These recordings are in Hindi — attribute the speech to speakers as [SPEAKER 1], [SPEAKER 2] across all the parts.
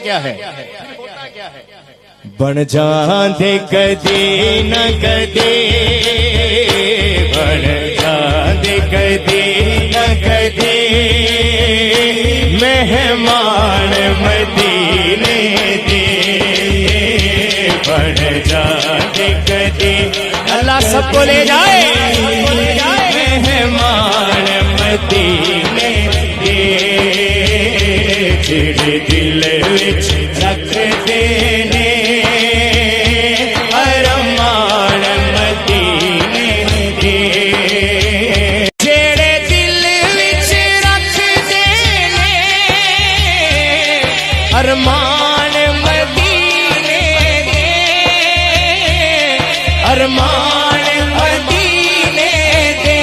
[SPEAKER 1] क्या है?
[SPEAKER 2] बन जाते कदे न कदे, बन जाते कदे न कदे, मेहमान मदीने दे। बन जाते कदे,
[SPEAKER 1] अल्लाह सबको ले जाए,
[SPEAKER 2] मेहमान मदीने दे। जेड़े दिल विच रख देने अरमान मदीने दे।
[SPEAKER 1] जेड़े दिल विच रख देने अरमान मदीने दे, अरमान मदीने दे।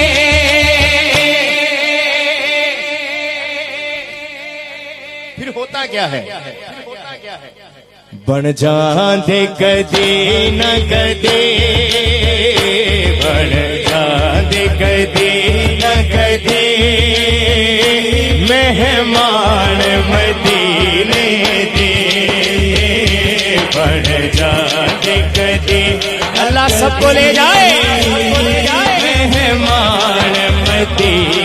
[SPEAKER 1] फिर होता क्या है?
[SPEAKER 2] बन जाते कदे न कदे, बन जाते कदे न कदे, मेहमान मदीने दे। बन जाते कदे,
[SPEAKER 1] अल्लाह सबको ले जाए,
[SPEAKER 2] मेहमान मदीने